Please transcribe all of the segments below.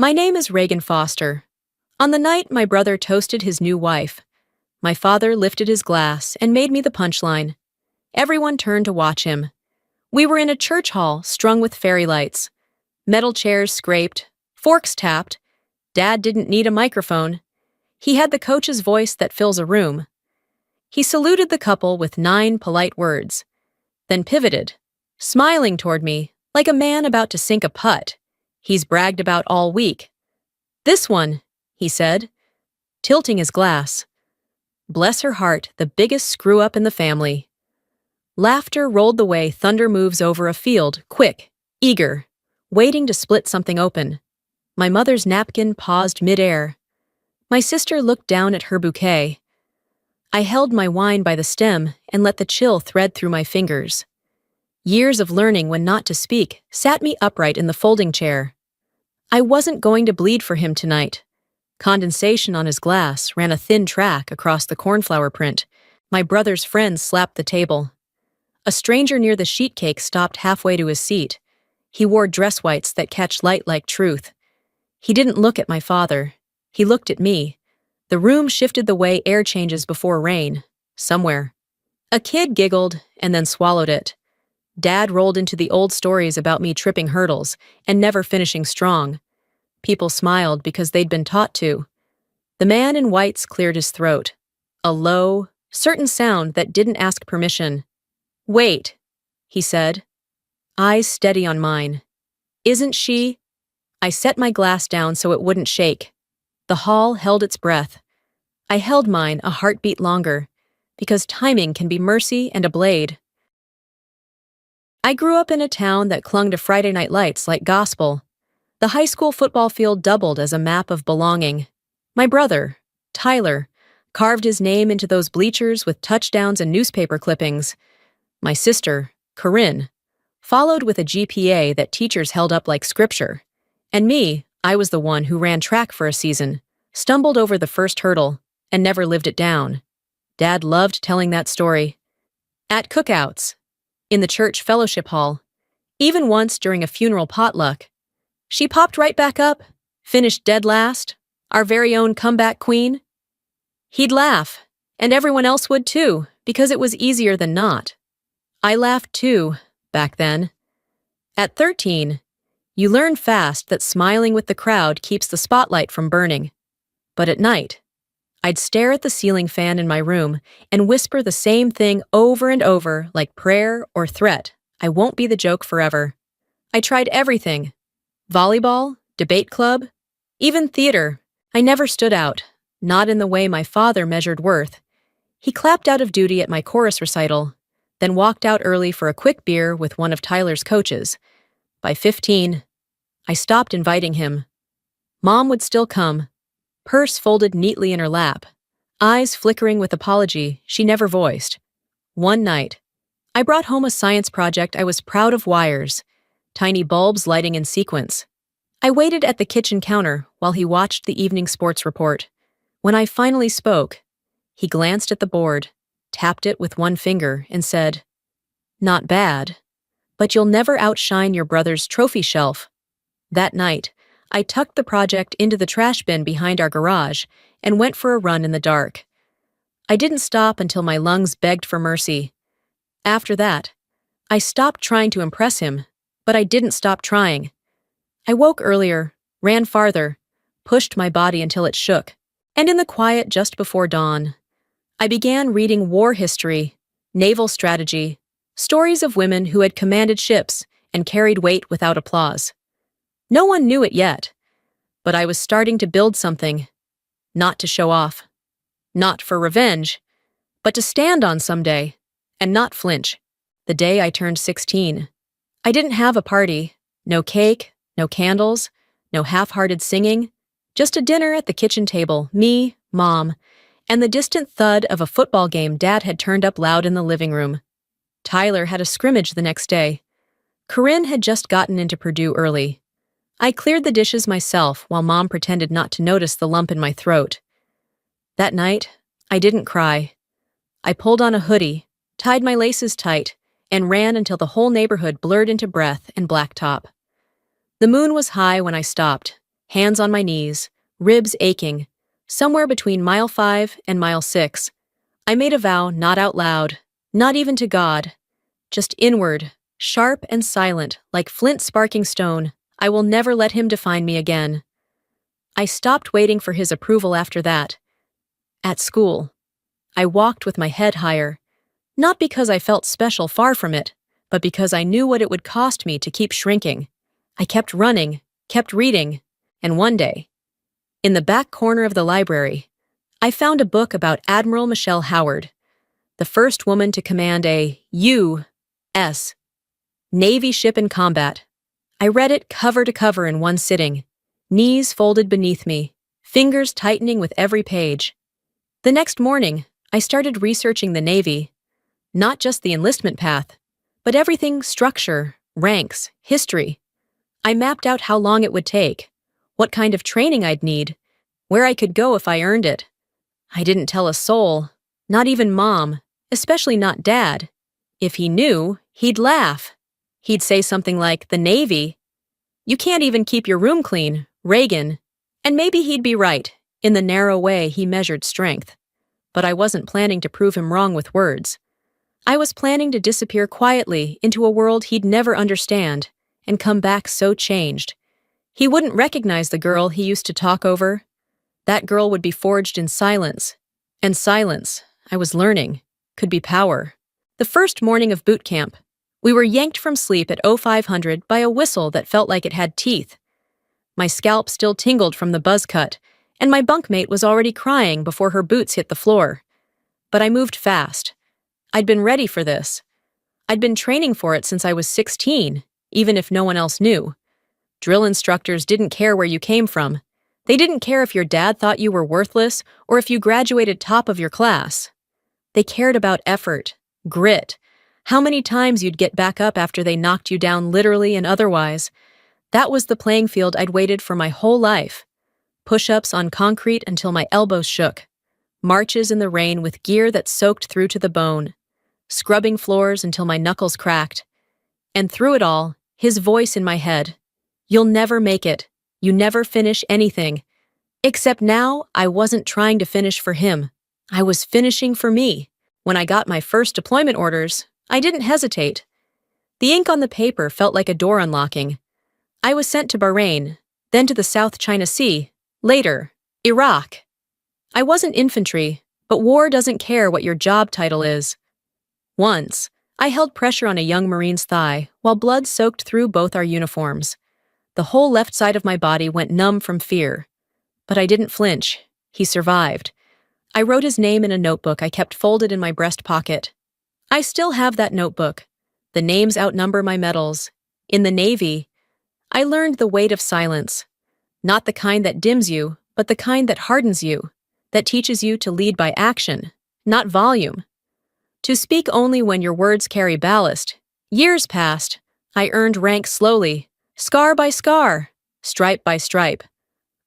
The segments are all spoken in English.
My name is Reagan Foster. On the night my brother toasted his new wife, my father lifted his glass and made me the punchline. Everyone turned to watch him. We were in a church hall strung with fairy lights. Metal chairs scraped, forks tapped. Dad didn't need a microphone. He had the coach's voice that fills a room. He saluted the couple with 9 polite words, then pivoted, smiling toward me like a man about to sink a putt he's bragged about all week. "This one," he said, tilting his glass. Bless her heart, the biggest screw-up in the family. Laughter rolled the way thunder moves over a field, quick, eager, waiting to split something open. My mother's napkin paused mid-air. My sister looked down at her bouquet. I held my wine by the stem and let the chill thread through my fingers. Years of learning when not to speak sat me upright in the folding chair. I wasn't going to bleed for him tonight. Condensation on his glass ran a thin track across the cornflower print. My brother's friends slapped the table. A stranger near the sheet cake stopped halfway to his seat. He wore dress whites that catch light like truth. He didn't look at my father. He looked at me. The room shifted the way air changes before rain, somewhere. A kid giggled and then swallowed it. Dad rolled into the old stories about me tripping hurdles and never finishing strong. People smiled because they'd been taught to. The man in whites cleared his throat. A low, certain sound that didn't ask permission. "Wait," he said, eyes steady on mine. "Isn't she?" I set my glass down so it wouldn't shake. The hall held its breath. I held mine a heartbeat longer, because timing can be mercy and a blade. I grew up in a town that clung to Friday night lights like gospel. The high school football field doubled as a map of belonging. My brother, Tyler, carved his name into those bleachers with touchdowns and newspaper clippings. My sister, Corinne, followed with a GPA that teachers held up like scripture. And me, I was the one who ran track for a season, stumbled over the first hurdle, and never lived it down. Dad loved telling that story. At cookouts, in the church fellowship hall, even once during a funeral potluck. She popped right back up, finished dead last, our very own comeback queen. He'd laugh, and everyone else would too, because it was easier than not. I laughed too, back then. At 13, you learn fast that smiling with the crowd keeps the spotlight from burning. But at night, I'd stare at the ceiling fan in my room and whisper the same thing over and over like prayer or threat. I won't be the joke forever. I tried everything. Volleyball, debate club, even theater. I never stood out, not in the way my father measured worth. He clapped out of duty at my chorus recital, then walked out early for a quick beer with one of Tyler's coaches. By 15, I stopped inviting him. Mom would still come, purse folded neatly in her lap, eyes flickering with apology she never voiced. One night, I brought home a science project I was proud of: wires, tiny bulbs lighting in sequence. I waited at the kitchen counter while he watched the evening sports report. When I finally spoke, he glanced at the board, tapped it with one finger, and said, "Not bad, but you'll never outshine your brother's trophy shelf." That night, I tucked the project into the trash bin behind our garage and went for a run in the dark. I didn't stop until my lungs begged for mercy. After that, I stopped trying to impress him, but I didn't stop trying. I woke earlier, ran farther, pushed my body until it shook, and in the quiet just before dawn, I began reading war history, naval strategy, stories of women who had commanded ships and carried weight without applause. No one knew it yet, but I was starting to build something, not to show off, not for revenge, but to stand on someday, and not flinch. The day I turned 16, I didn't have a party, no cake, no candles, no half-hearted singing, just a dinner at the kitchen table, me, Mom, and the distant thud of a football game Dad had turned up loud in the living room. Tyler had a scrimmage the next day. Corinne had just gotten into Purdue early. I cleared the dishes myself while Mom pretended not to notice the lump in my throat. That night, I didn't cry. I pulled on a hoodie, tied my laces tight, and ran until the whole neighborhood blurred into breath and blacktop. The moon was high when I stopped, hands on my knees, ribs aching, somewhere between mile 5 and mile 6. I made a vow not out loud, not even to God, just inward, sharp and silent, like flint sparking stone. I will never let him define me again. I stopped waiting for his approval after that. At school, I walked with my head higher, not because I felt special, far from it, but because I knew what it would cost me to keep shrinking. I kept running, kept reading, and one day, in the back corner of the library, I found a book about Admiral Michelle Howard, the first woman to command a U.S. Navy ship in combat. I read it cover to cover in one sitting, knees folded beneath me, fingers tightening with every page. The next morning, I started researching the Navy, not just the enlistment path, but everything: structure, ranks, history. I mapped out how long it would take, what kind of training I'd need, where I could go if I earned it. I didn't tell a soul, not even Mom, especially not Dad. If he knew, he'd laugh. He'd say something like, "The Navy? You can't even keep your room clean, Reagan." And maybe he'd be right, in the narrow way he measured strength. But I wasn't planning to prove him wrong with words. I was planning to disappear quietly into a world he'd never understand, and come back so changed. He wouldn't recognize the girl he used to talk over. That girl would be forged in silence. And silence, I was learning, could be power. The first morning of boot camp, we were yanked from sleep at 0500 by a whistle that felt like it had teeth. My scalp still tingled from the buzz cut, and my bunkmate was already crying before her boots hit the floor. But I moved fast. I'd been ready for this. I'd been training for it since I was 16, even if no one else knew. Drill instructors didn't care where you came from. They didn't care if your dad thought you were worthless or if you graduated top of your class. They cared about effort, grit, how many times you'd get back up after they knocked you down literally and otherwise. That was the playing field I'd waited for my whole life. Push-ups on concrete until my elbows shook. Marches in the rain with gear that soaked through to the bone. Scrubbing floors until my knuckles cracked. And through it all, his voice in my head. "You'll never make it. You never finish anything." Except now, I wasn't trying to finish for him. I was finishing for me. When I got my first deployment orders, I didn't hesitate. The ink on the paper felt like a door unlocking. I was sent to Bahrain, then to the South China Sea, later, Iraq. I wasn't infantry, but war doesn't care what your job title is. Once, I held pressure on a young Marine's thigh while blood soaked through both our uniforms. The whole left side of my body went numb from fear. But I didn't flinch. He survived. I wrote his name in a notebook I kept folded in my breast pocket. I still have that notebook. The names outnumber my medals. In the Navy, I learned the weight of silence. Not the kind that dims you, but the kind that hardens you, that teaches you to lead by action, not volume. To speak only when your words carry ballast. Years passed. I earned rank slowly, scar by scar, stripe by stripe.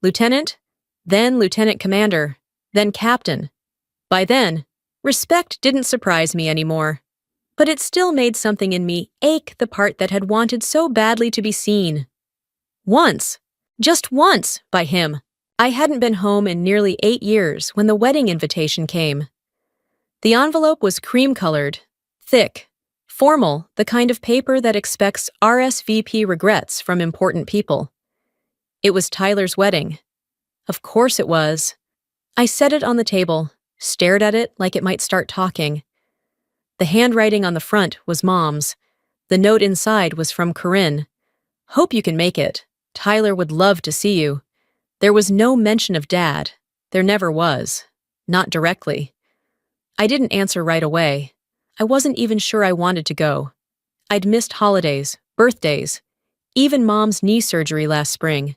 Lieutenant, then lieutenant commander, then captain. By then, respect didn't surprise me anymore. But it still made something in me ache, the part that had wanted so badly to be seen. Once, just once, by him. I hadn't been home in nearly 8 years when the wedding invitation came. The envelope was cream-colored, thick, formal, the kind of paper that expects RSVP regrets from important people. It was Tyler's wedding. Of course it was. I set it on the table, stared at it like it might start talking. The handwriting on the front was Mom's. The note inside was from Corinne. "Hope you can make it. Tyler would love to see you." There was no mention of Dad. There never was. Not directly. I didn't answer right away. I wasn't even sure I wanted to go. I'd missed holidays, birthdays, even Mom's knee surgery last spring.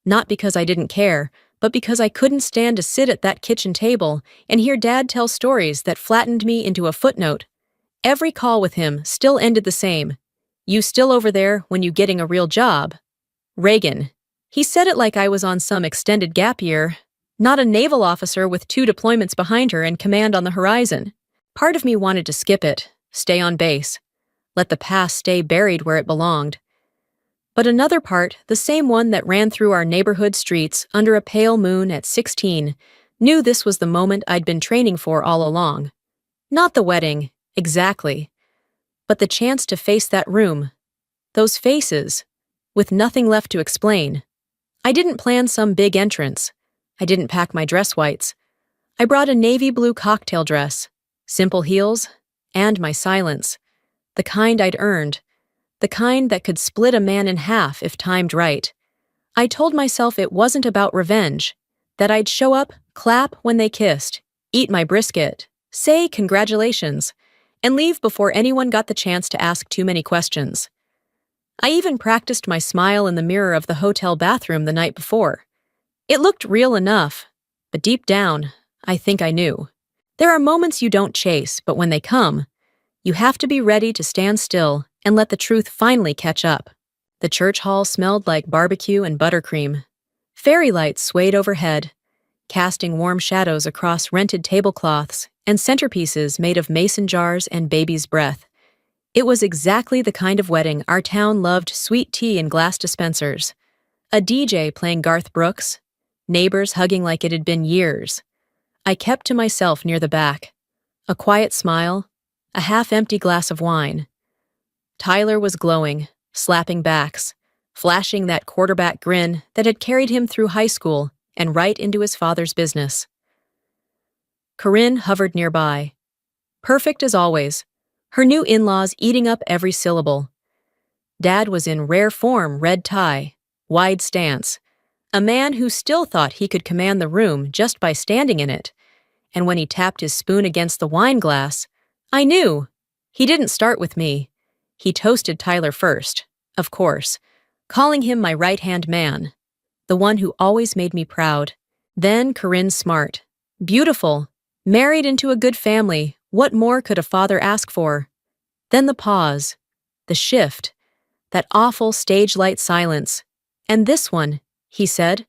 Not because I didn't care, but because I couldn't stand to sit at that kitchen table and hear Dad tell stories that flattened me into a footnote. Every call with him still ended the same. "You still over there when you getting a real job?" Reagan. He said it like I was on some extended gap year, not a naval officer with 2 deployments behind her and command on the horizon. Part of me wanted to skip it, stay on base, let the past stay buried where it belonged. But another part, the same one that ran through our neighborhood streets under a pale moon at 16, knew this was the moment I'd been training for all along. Not the wedding, exactly, but the chance to face that room, those faces, with nothing left to explain. I didn't plan some big entrance. I didn't pack my dress whites. I brought a navy blue cocktail dress, simple heels, and my silence, the kind I'd earned, the kind that could split a man in half if timed right. I told myself it wasn't about revenge, that I'd show up, clap when they kissed, eat my brisket, say congratulations, and leave before anyone got the chance to ask too many questions. I even practiced my smile in the mirror of the hotel bathroom the night before. It looked real enough, but deep down, I think I knew. There are moments you don't chase, but when they come, you have to be ready to stand still and let the truth finally catch up. The church hall smelled like barbecue and buttercream. Fairy lights swayed overhead, casting warm shadows across rented tablecloths and centerpieces made of mason jars and baby's breath. It was exactly the kind of wedding our town loved: sweet tea in glass dispensers, a DJ playing Garth Brooks, neighbors hugging like it had been years. I kept to myself near the back, a quiet smile, a half-empty glass of wine. Tyler was glowing, slapping backs, flashing that quarterback grin that had carried him through high school and right into his father's business. Corinne hovered nearby, perfect as always, her new in-laws eating up every syllable. Dad was in rare form: red tie, wide stance, a man who still thought he could command the room just by standing in it. And when he tapped his spoon against the wine glass, I knew. He didn't start with me. He toasted Tyler first, of course, calling him my right-hand man, the one who always made me proud. Then Corinne Smart, beautiful, married into a good family. What more could a father ask for? Then the pause, the shift, that awful stage-light silence. And this one, he said,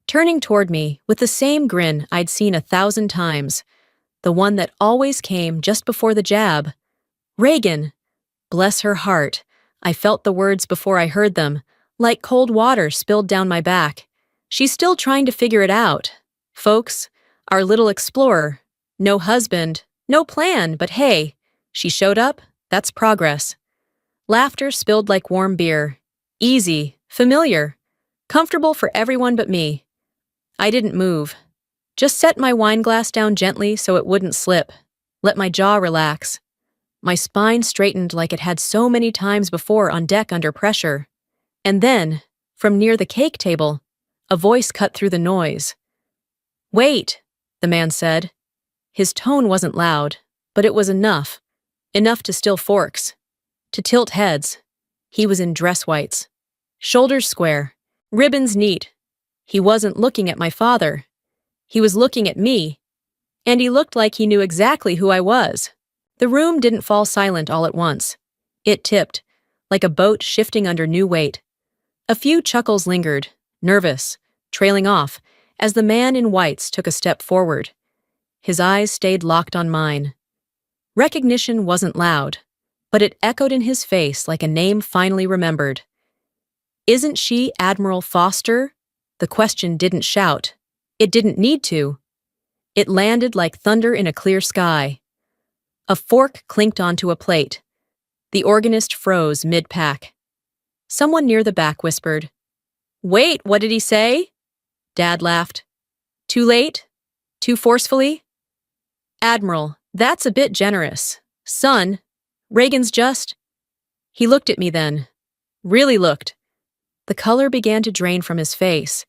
turning toward me with the same grin I'd seen 1,000 times, the one that always came just before the jab. Reagan. Bless her heart. I felt the words before I heard them, like cold water spilled down my back. She's still trying to figure it out. Folks, our little explorer. No husband, no plan, but hey, she showed up, that's progress. Laughter spilled like warm beer. Easy, familiar, comfortable for everyone but me. I didn't move. Just set my wine glass down gently so it wouldn't slip. Let my jaw relax. My spine straightened like it had so many times before on deck under pressure. And then, from near the cake table, a voice cut through the noise. "Wait," the man said. His tone wasn't loud, but it was enough. Enough to still forks, to tilt heads. He was in dress whites. Shoulders square, ribbons neat. He wasn't looking at my father. He was looking at me. And he looked like he knew exactly who I was. The room didn't fall silent all at once. It tipped, like a boat shifting under new weight. A few chuckles lingered, nervous, trailing off, as the man in whites took a step forward. His eyes stayed locked on mine. Recognition wasn't loud, but it echoed in his face like a name finally remembered. "Isn't she Admiral Foster?" The question didn't shout. It didn't need to. It landed like thunder in a clear sky. A fork clinked onto a plate. The organist froze mid-pack. Someone near the back whispered, "Wait, what did he say?" Dad laughed. "Too late? Too forcefully?" "Admiral, that's a bit generous. Son, Reagan's just..." He looked at me then. Really looked. The color began to drain from his face.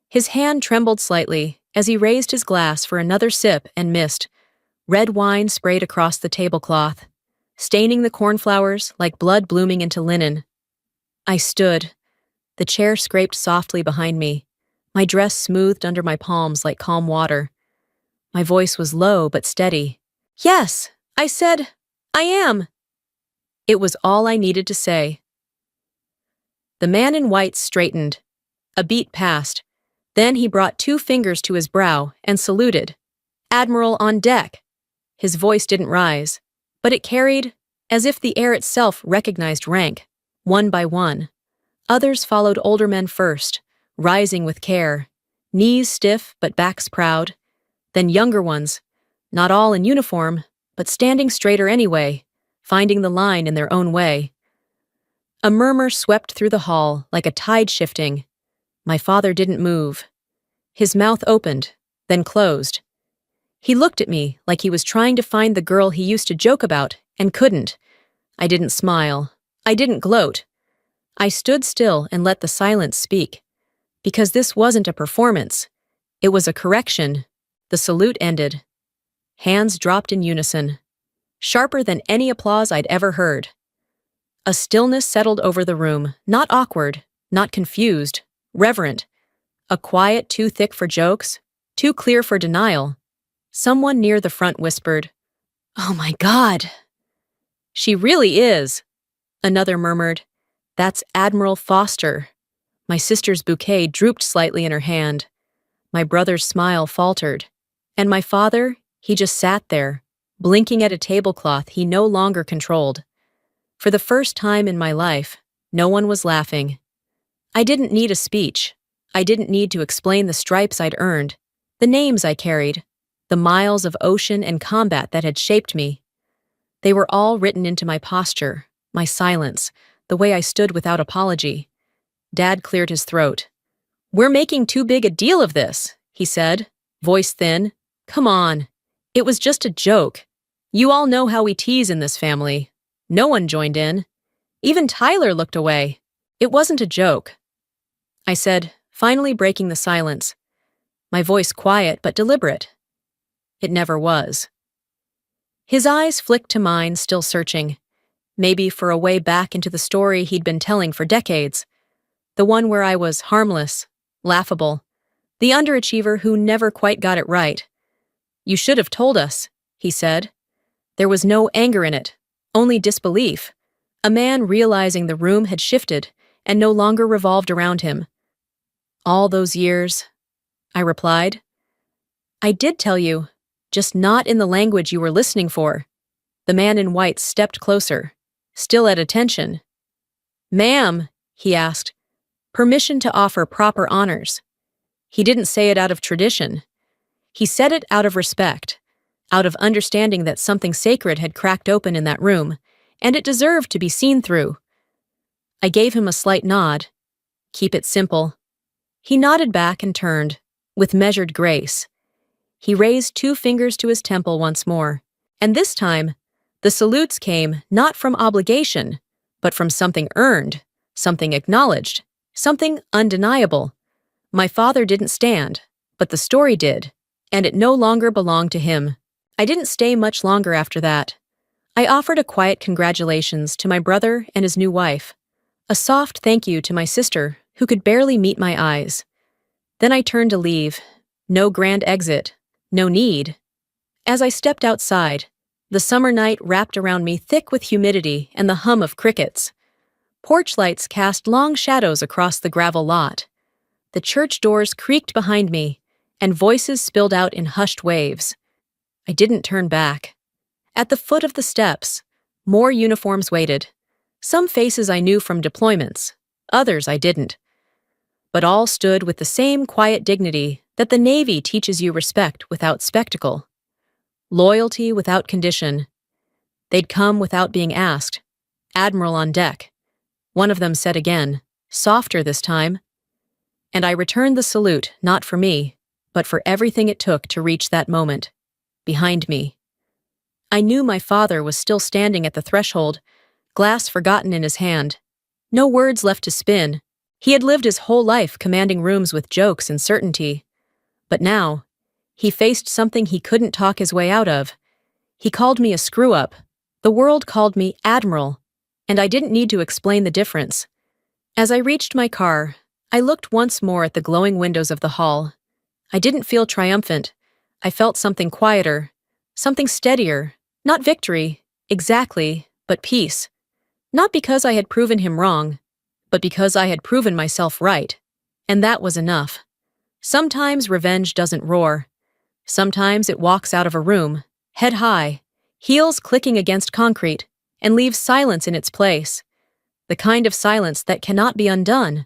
His hand trembled slightly as he raised his glass for another sip and missed. Red wine sprayed across the tablecloth, staining the cornflowers like blood blooming into linen. I stood. The chair scraped softly behind me, my dress smoothed under my palms like calm water. My voice was low but steady. "Yes," I said, "I am." It was all I needed to say. The man in white straightened. A beat passed. Then he brought 2 fingers to his brow and saluted. "Admiral on deck." His voice didn't rise, but it carried, as if the air itself recognized rank, one by one. Others followed older men first, rising with care, knees stiff but backs proud. Then younger ones, not all in uniform, but standing straighter anyway, finding the line in their own way. A murmur swept through the hall like a tide shifting. My father didn't move. His mouth opened, then closed. He looked at me like he was trying to find the girl he used to joke about and couldn't. I didn't smile. I didn't gloat. I stood still and let the silence speak. Because this wasn't a performance. It was a correction. The salute ended. Hands dropped in unison, sharper than any applause I'd ever heard. A stillness settled over the room, not awkward, not confused, reverent. A quiet too thick for jokes, too clear for denial. Someone near the front whispered, "Oh my God!" "She really is," another murmured. "That's Admiral Foster." My sister's bouquet drooped slightly in her hand. My brother's smile faltered. And my father, he just sat there, blinking at a tablecloth he no longer controlled. For the first time in my life, no one was laughing. I didn't need a speech. I didn't need to explain the stripes I'd earned, the names I carried, the miles of ocean and combat that had shaped me. They were all written into my posture, my silence, the way I stood without apology. Dad cleared his throat. "We're making too big a deal of this," he said, voice thin. "Come on. It was just a joke. You all know how we tease in this family." No one joined in. Even Tyler looked away. "It wasn't a joke," I said, finally breaking the silence. My voice quiet but deliberate. "It never was." His eyes flicked to mine, still searching. Maybe for a way back into the story he'd been telling for decades. The one where I was harmless, laughable, the underachiever who never quite got it right. "You should have told us," he said. There was no anger in it, only disbelief. A man realizing the room had shifted and no longer revolved around him. "All those years," I replied. "I did tell you, just not in the language you were listening for." The man in white stepped closer, still at attention. "Ma'am," he asked, "permission to offer proper honors." He didn't say it out of tradition. He said it out of respect, out of understanding that something sacred had cracked open in that room, and it deserved to be seen through. I gave him a slight nod. "Keep it simple." He nodded back and turned, with measured grace. He raised 2 fingers to his temple once more, and this time, the salutes came not from obligation, but from something earned, something acknowledged, something undeniable. My father didn't stand, but the story did, and it no longer belonged to him. I didn't stay much longer after that. I offered a quiet congratulations to my brother and his new wife, a soft thank you to my sister, who could barely meet my eyes. Then I turned to leave. No grand exit, no need. As I stepped outside, the summer night wrapped around me thick with humidity and the hum of crickets. Porch lights cast long shadows across the gravel lot. The church doors creaked behind me, and voices spilled out in hushed waves. I didn't turn back. At the foot of the steps, more uniforms waited. Some faces I knew from deployments, others I didn't. But all stood with the same quiet dignity that the Navy teaches you respect without spectacle. Loyalty without condition. They'd come without being asked. "Admiral on deck." One of them said again, softer this time. And I returned the salute, not for me, but for everything it took to reach that moment. Behind me. I knew my father was still standing at the threshold, glass forgotten in his hand. No words left to spin. He had lived his whole life commanding rooms with jokes and certainty. But now, he faced something he couldn't talk his way out of. He called me a screw-up. The world called me Admiral, and I didn't need to explain the difference. As I reached my car, I looked once more at the glowing windows of the hall. I didn't feel triumphant. I felt something quieter, something steadier, not victory, exactly, but peace. Not because I had proven him wrong, but because I had proven myself right, and that was enough. Sometimes revenge doesn't roar. Sometimes it walks out of a room, head high, heels clicking against concrete, and leaves silence in its place. the kind of silence that cannot be undone.